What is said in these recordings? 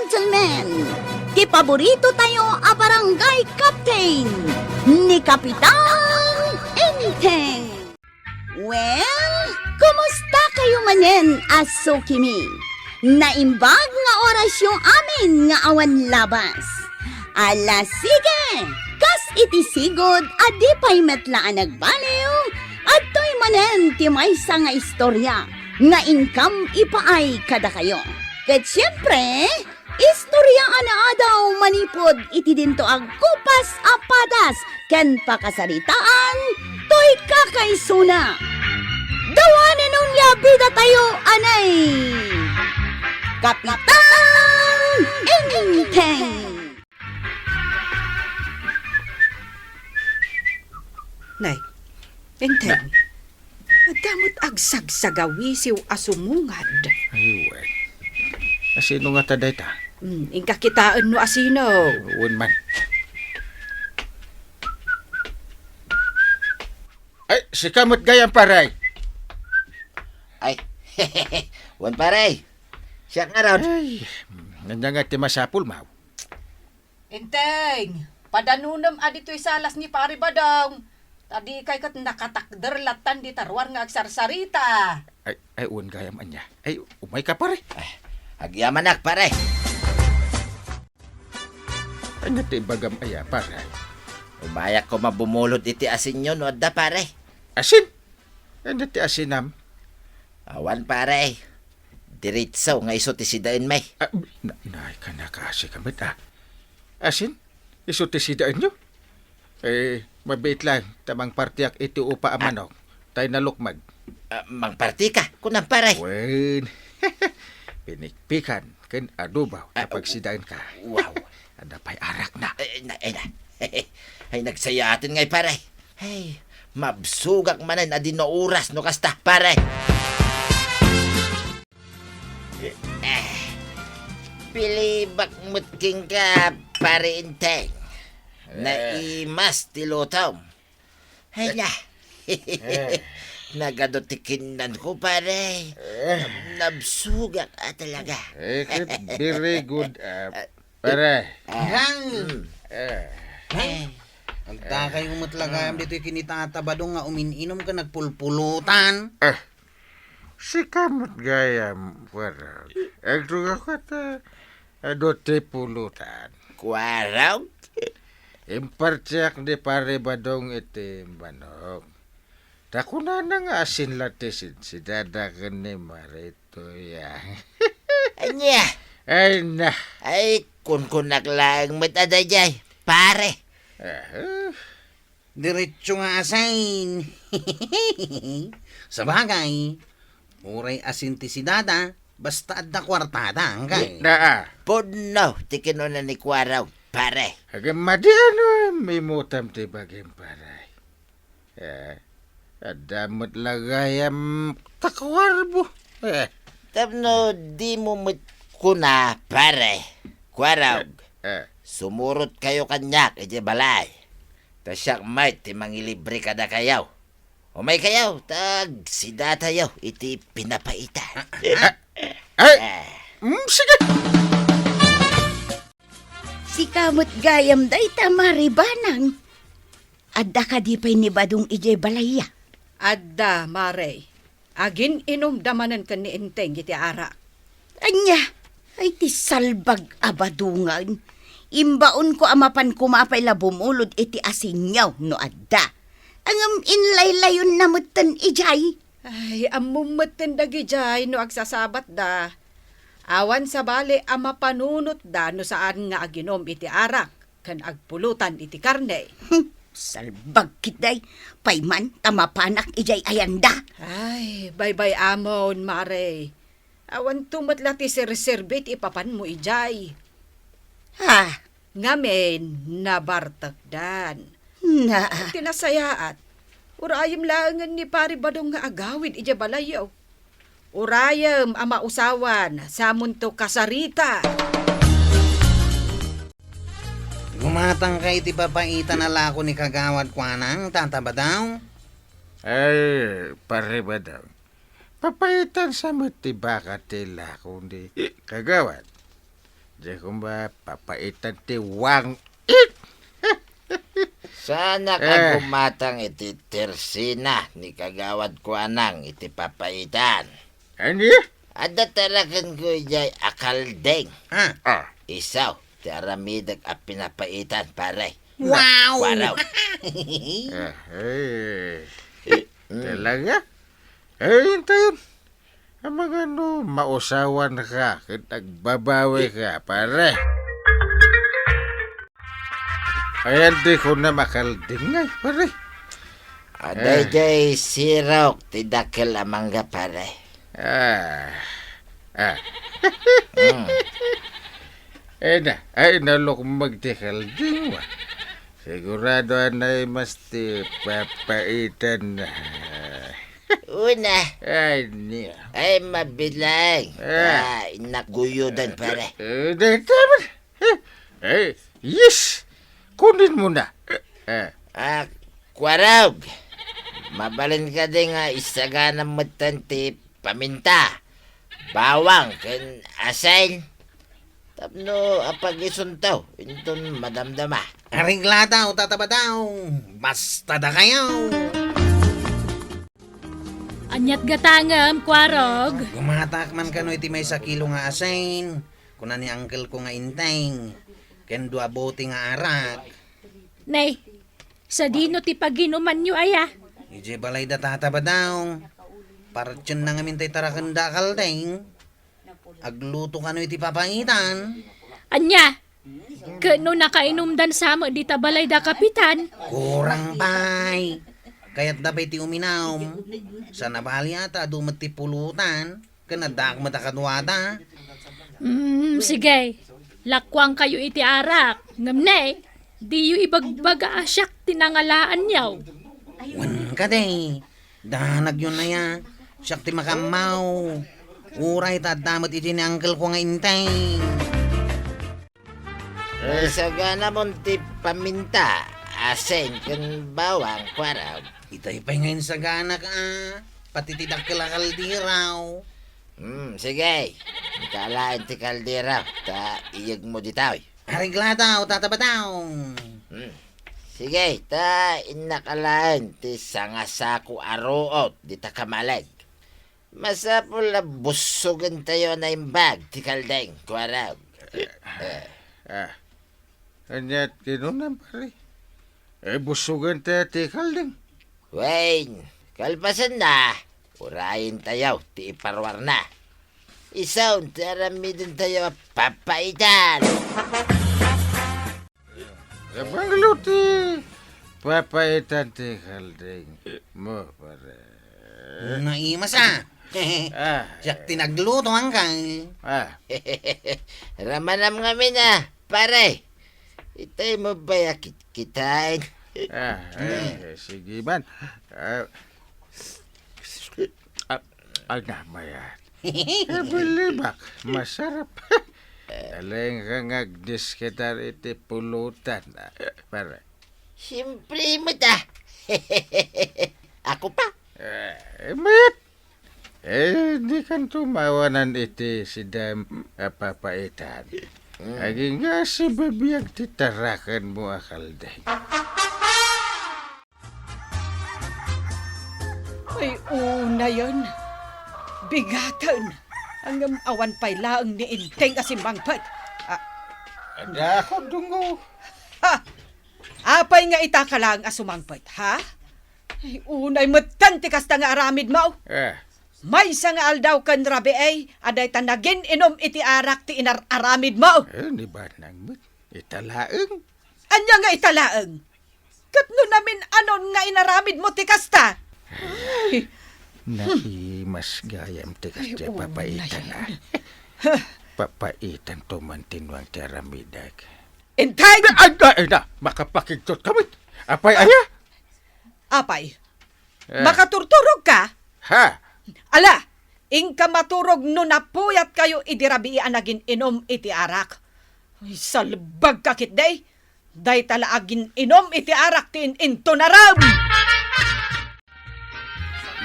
gentlemen, ti paborito tayo a barangay captain ni Kapitan Enteng. Well, kumusta kayo manen, aso kimi? Naimbag nga oras yung amin nga awan labas. Ala sige, kas iti sigod adi pa'y metlaan nagbaliw at to'y manen ti maysa nga istorya nga income ipaay kada kayo. Ket siyempre, istorya ana daw manipod iti dinto ag kupas apadas ken pakasaritaan to'y kakaisuna. Dawanen nung labida tayo anay Kapitan Enteng. Nay, Enteng, madamot agsagsagawi siw asumungad. Ay, wait. Asino nga taday ta? Ingka kitaan no asino. Uwan man. Ay, si kamot gayang paray. Ay, wan paray. Siya nga raw. Ay, nandiyan nga ti masapul, maw. Enteng, padanunam adito'y salas ni pari badong. Tadi kay kat nakatakder latan di tarwar nga agsarsarita. Ay, uwan gayam anya. Ay, umay ka pare. Agyamanak paray. Ano ti bagam aya, pare? Umayak ko mabumulot iti asin nyo no adda pare. Asin? Ano ti asinam? Awan pare. Diritso nga iso ti sidain may. Nay ka na kasi kamit, Asin? Iso ti sidaan nyo? Mabait lang, tamang partiyak iti upa amanok. Tay nalukmag. Mangparti ka, kunang paray. Wen, pinikpikan, ken adubaw, kapag sidaan ka. Wow. Ada pa'y arak na. Ay, nagsayatin ngay paray. Ay, mabsugak manan adin no oras no kasta paray. Pilibak mutking ka, pare Enteng. Naimas tilotom. Ay na. Nagadotikinan ko, pare. Nabsugak talaga. Very good, pare. Ang takay umatlagayam dito kinitatabadong nga umininom ka nagpulpulutan. Si kamot gayam, pare. Agdo ako ta, adote pulutan. Kwaraw? Impartiyak di pare badong iti manok. Takuna na nga asin latisin si dadakan ni Marito ya. Anya? Ay na. Ay, kun naklang matadayay, pare. Diretso nga asain. Sa bagay, uray asin ti si dada, basta adda kwartada kay. Na Podno, tikin na ni Kwaraw, pare. agam madi ano, may mutam ti bagim pare. Adamot lagayam takwarbo. Tapno, di mo kuna, pare. Kwaraw, sumurot kayo kanyak, iti balay. Tasyak may, ti mangilibre kada kayaw. O may kayaw, tag sida tayo, iti pinapaita. Sige. Si kamot gayam day tamaribanang. Adda ka di pa'y ni badong ijay balaya. Adda, Mare. Agin inom damanan ka ni Enteng iti arak. Anya, ay ti salbag abadungan. Imbaon ko amapan kumapay la bumulod iti asinyaw no adda. Angam inlaylayon namutan ijay. Ay, amumatan dagi jay no agsasabat da. Awan sa bali ama panunot da no saan nga aginom iti arak. Kan agpulutan iti karne. Salbag kitay, payman tamapanak ijay ayanda. Ay, bye-bye amon, Mare. Awan tumatla ti serserbit ipapan mo ijay. Ha, Ngamen, nabartakdan. na, Tinasayaat. Urayam langan ni pari badong nga agawid ija balayaw. Urayam ama usawan, samunto kasarita. Gumatang kay ti papaitan na lako ni kagawad kwanang tataba daw. Ay, pare ba daw? Papaitan sa mati baka tila kundi kagawad. Di ko ba papaitan ti wang Sana Eh. ka gumatang iti tersina ni kagawad ko anang iti papaitan. Ani? Ada talagan ko ijay akaldeng. Ah, Isaw, ti aramidag a pinapaitan pare. wow! Waraw. Talaga? Hintayin. Ang mga mausawan ka, kitagbabawi ka, pare. Ayan di ko na makalding ay, pare. Aday jay sirok ti dakkel amangga pare. Ah. Mm. Ay nalok magtikalding wa. Sigurado na mas ti papaitan na. Una, Ay niya. ay mabilang. Inakguyudan pare. Tama. Yes. Kunin mo na. Kwarog. Mabalin ka din nga isaga ng matanti paminta. Bawang ken asin. Tapno apag-isuntaw. Inton madamdama. Arigla daw, tataba daw. Basta da kayo. Anyat gatangam, kwarog. Gumatak man kano iti may sa kilo nga asin. Kuna ni uncle ko nga inteng. Ken dua bote nga arak. Nay, sa dino ti paginuman nyo aya. Ije balay da tataba daw. Partsyon na ngamin tay tarakanda kaldeng. Agluto kano iti papangitan. Anya, kano nakainumdan sama di tabalay da kapitan. Kurang pay. Kaya't dabay ti uminaw. Sa nabali ata dumat ti pulutan. Kanadak matakanwada. Sige. Lakwang kayo iti arak. Ngamnay, di yu ibagbaga asyak tinangalaan yaw. Wan ka de. Danag yun na ya. Siyak ti makamaw. Uray tadamot iti ni uncle ko nga intay. Isaga namon ti paminta. Asin ken bawang kwarog. Itay pa'y ngayon sa ganak pati ti dakilakal di raw. Sige. Kalain ti kaldera. Ta iyag mo ditaw. Arigla daw, tataba daw. Sige, ta inakalain ti sangasako aruot di ta kamalag. Masapul na busugan tayo na imbag ti kaldeng, kwarag. Anyat kinunan pare. Busugan tayo ti kalding. Wayne, kalpasan na. Urayin tayo, ti iparwar na. Isaw, taramidin tayo papaitan. Banglo ti papaitan ti kalding mo pare. Naimas Siyak tinagluto uncle. Ramanam kami na, pare. Itay mo ba kitain? Sige man. Mayan. Balibak, masarap. Aling kang agdisketar iti pulutan. Pare. Siyempre mo ta. Ako pa. Mayat. Di kan tumawanan iti sidam papaitan. Aging nga si babiyag titarakan mo akalday. Ay, una yun. Bigatan. Ang awan pa'y laang ni Inteng asimbangpat. Ada ako dungo. Ha? Apay nga itakalang asumangpat, ha? Ay, unay matanti kasta nga aramid mo. May isa nga aldaw kan rabi ay, aday tanagin inom iti arak ti aramid mo. Di ba nang italaeng? Anya nga italaang? Katno namin anon nga inaramid mo ti kasta? Ay, Mas gayam tikas di papaitan na. Papaitan tumantinwang teramidag. Intay! Ay na, makapakigtot kami. Apay aya? Apay, makaturturog ka? Ha? Ala, ingka maturog no napuyat kayo idirabi anagin inom iti arak. Ay, salbag kakit day. Day talaagin inom iti arak ti into na raw.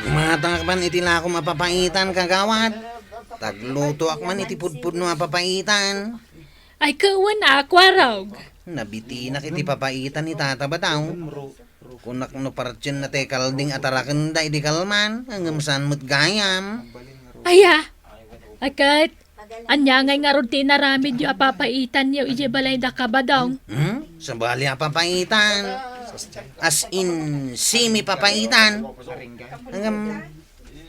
Gumatakpan iti lako mapapaitan kagawad. Tagluto ak man iti pudpud no mapapaitan. Ay kawan na, kwarog. Nabiti na kiti papaitan ni tata ba daw? Kunak no partsyon na te kalding atarakan da idi kalman, hanggang saan mo't gayam. Aya, akat, anya ngay nga ron tinaramid yung apapaitan yung ije balay da ka ba daw? Sabali papaitan. As in, simi papaitan. Hanggang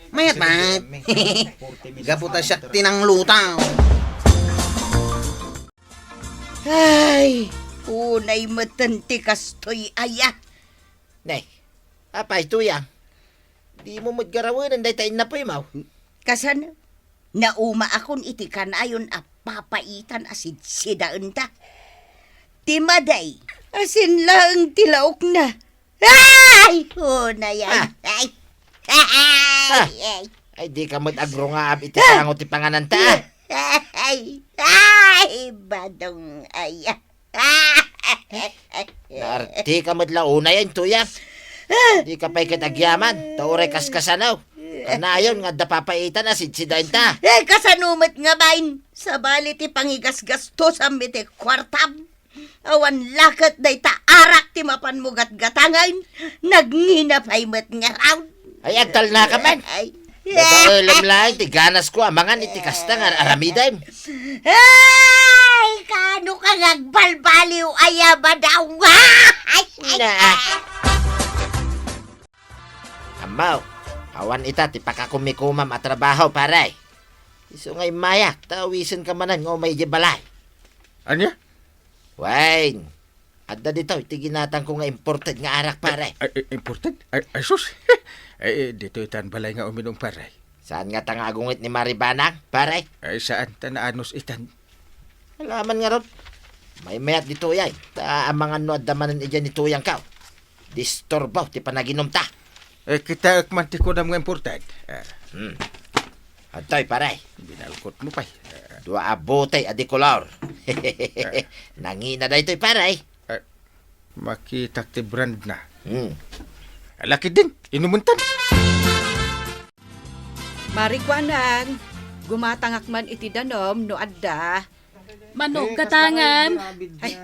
mayat mat. Gaputa siya tinang lutaw. Ay, unay matanti kastoy aya. Nay, apay tuyang. Di mo magarawan ang daytayin na po mau. Kasan, nauma akon iti kanayon a papaitan asid sidaan ta. Timaday, asin lang tilaok na. Ay! Unay ay. Ay! Ay! Ay, di ka mag-agro nga iti pangot ti panganan ta. Ay! Ay! Badong aya. Naarti ka madlauna yan, tuyang. Di ka pa'y kitagyaman. Tauray kaskasanaw. Kanayon nga dapapaitan na sidsidain ta. Kasanumat nga bain. Sa balit ipangigas-gas to sa miti kwartam. Awan lakat day ta arak ti mapan mugat gatangain. Nagninapay mat nga round. Ay, agtal na ka man. Ay! Nagkaulam lang, ti ganas ko, amangan iti kasta nga aramidem. Ay! Kano ka nagbalbaliw aya ba daw? Ay! Na. Amaw, awan ita, ti pakakumikumam at trabaho, paray. Iso nga'y mayak, tawisin ka manan ng may balay. Anya? Wayne, adda dito, iti ginatang ko nga imported nga arak, paray. Ay, important? Ay, sus. Ay, dito itan balay nga uminom paray. Saan nga tanga agungit ni Maribanang, paray? Ay, saan tanaanos itan? Alaman nga ron. May mayat dito yay. Amangan no adamanan iyan ni tuyang ka. Disturbaw, ti panaginom ta. Eh, kita akmanti ko na mga important. Atoy, paray. Binalkot mo pa. Dua abotay adikolor. Nangina da ito'y paray. Makita ti brand na. Laki din, inumuntan. Marikwanan, gumatangak man iti danom no adda. Manok katangan. Ay,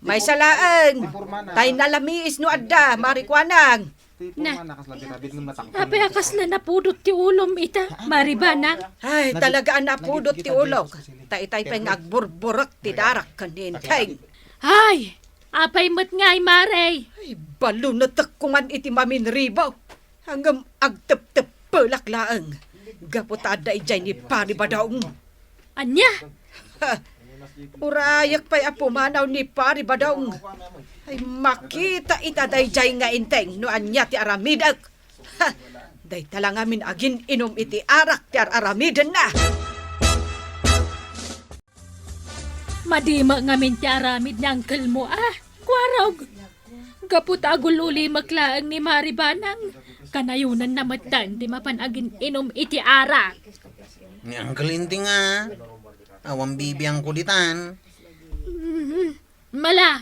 may salaan. Tay nalamiis no adda, marikwanang. Na, apay akasla na pudot ti ulom ita, Maribana. Ay, talaga napudot ti ulog. Tay-tay pa nga agburburot ti darak kanin. Ay, apay mat ngay, Maray. Ay, balo na takkuman iti maminribaw. Hanggang agtep-tep pelak laang. Gaputada ijay ni Pari Badaong. Anya? Urayak pa'y apumanaw ni Pari Badaong. Ay, makita itaday jay nga inteng no anya ti aramidag. Day talang amin agin inom iti arak ti aramidan na. Madima ngamin ti aramid ni uncle mo, kwarog. Kaput agululi maglaang ni Maribanang. Kanayunan na matan, di mapanagin inom iti arak. Ni ang kalinti nga. Awang bibiyang kulitan. Mala,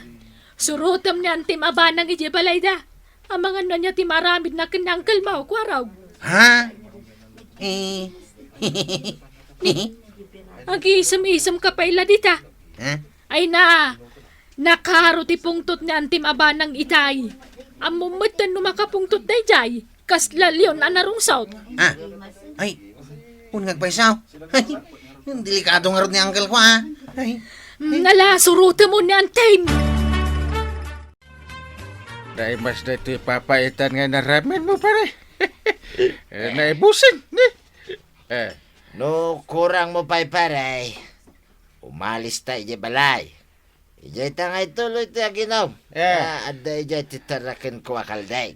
surutam ni antim abanang ije balayda. Amangan na niya ti maramid na kinangkal mo, kwarog. Ha? Ag-isam-isam ka pa iladita. Ha? Ay na, nakaro ti pungtot ni antim abanang itay. Amumatan no makapungtot day jay. Kasla leon anarong south. Ay, kung nagpaisaw. Ay, yung delikado nga rin ni uncle ko, ha? Ay, Nala, suruta mo ni antim. Dahil mas na ito papaitan nga na ramen mo pare. Naibusin. No, kurang mo pa'y paray. Umalis ta ije balay. Ije ta nga ituloy ti aginom. Adda ije titarakin ko akalday.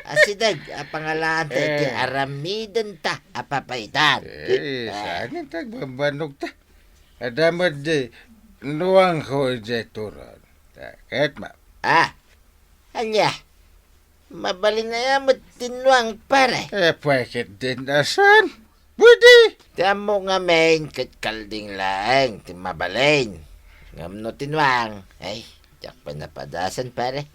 Asidag, pangalaan ta iti aramidan ta apapaitan. Saan yung tagbambanog ta? Adamad di, nuwang ko ije turon. Kahit ma. Anya, mabalin na yan matinwang pare. Pwede din asan? Pwede. Tamo nga main kalding lang, timabalin. Ngam no tinwang. Ay, tiyak pa napadasan pare.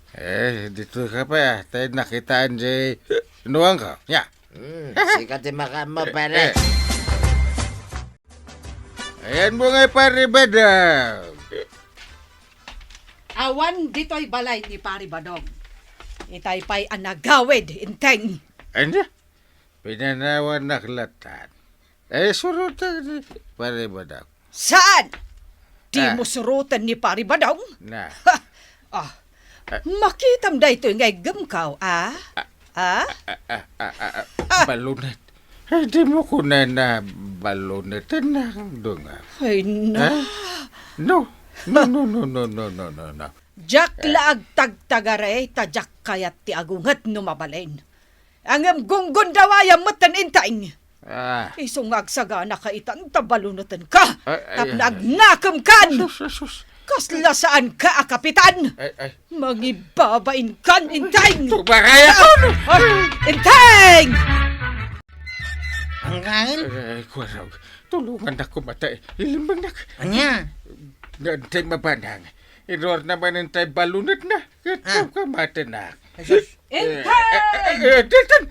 Dito ka pa. Tayo nakitaan di, nuwang ko. Ya. Sikat ti makama pare. Ayan mo nga pare badang. Awan dito'y balay ni Pari Badong. Itay pa'y anagawid, inteng. Ano? Pinanawan na klatan. Surutan pare badang. Saan? Di Ah. mo surutan ni Pari Badong? Na. Makitam da ito ngay gamkaw, Balunat. Di mo ko na balunatan na dunga. Ay, no. No. No. Jak laag tagtagare, tajak kayat ti agungat numabalen. Angam gunggun dawaya matan inteng. Isungag saga na kaitan tabalunatan ka. Tapnag nakam kan. Sus. Kasla saan ka, kapitan? Ay. Magibabain kan, inteng. Tubakaya ko. Inteng! Angkal? Ay, kuwarag. Tulungan ako matay. Ilimbang nak. Anya? Nantay mabanang. Iror naman ang tayo balunat na. Ito ka mata na. Datan.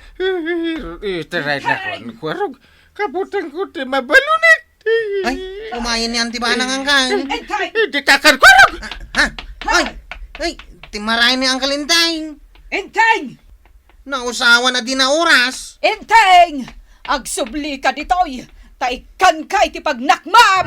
Taray na ko. Kuwarag. Kabutan ko tayo mabalunat. Ay, kumain ni Antibanang Angkal. Ditakan kuwarag. Ha? Ay, timarahin ni Angkal Inteng. Inteng! Nausawa na din na oras. Inteng! Agsubli ka ditoy! Taikan ka iti pagnakmam!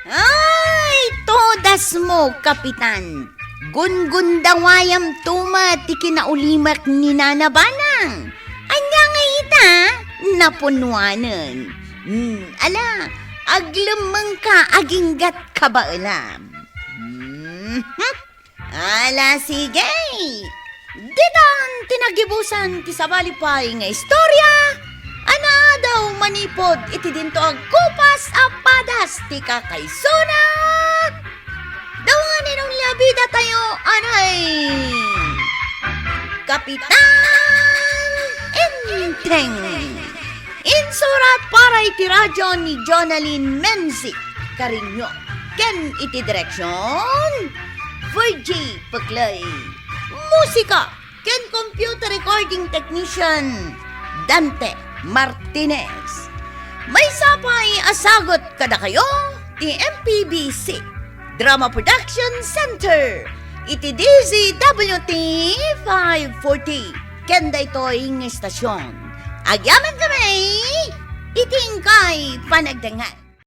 Ay, todas mo, kapitan. Gungun dawayam tuma ti kinaulimak ni Nanabanang. Anya nga ita, napunwanan. Ala, aglemeng ka aginggat ka ba alam? Ala, sige. Ditan tinagibusan ti sabalipay nga istorya. Ana daw manipod iti dinto ag kupas apadas ti kakaysuna. Dawangan inong labida tayo, anay. Kapitan Inteng. Insurat para iti radyo ni Jonalyn Menzi Carinyo. Ken iti direksyon Virgie Paclay. Musika ken computer recording technician Dante Martinez. May sapay asagot kada kayo ti MPBC Drama Production Center iti DZWT 540 kenda ito'y ng estasyon. Agyaman kami itingkay panagdangan.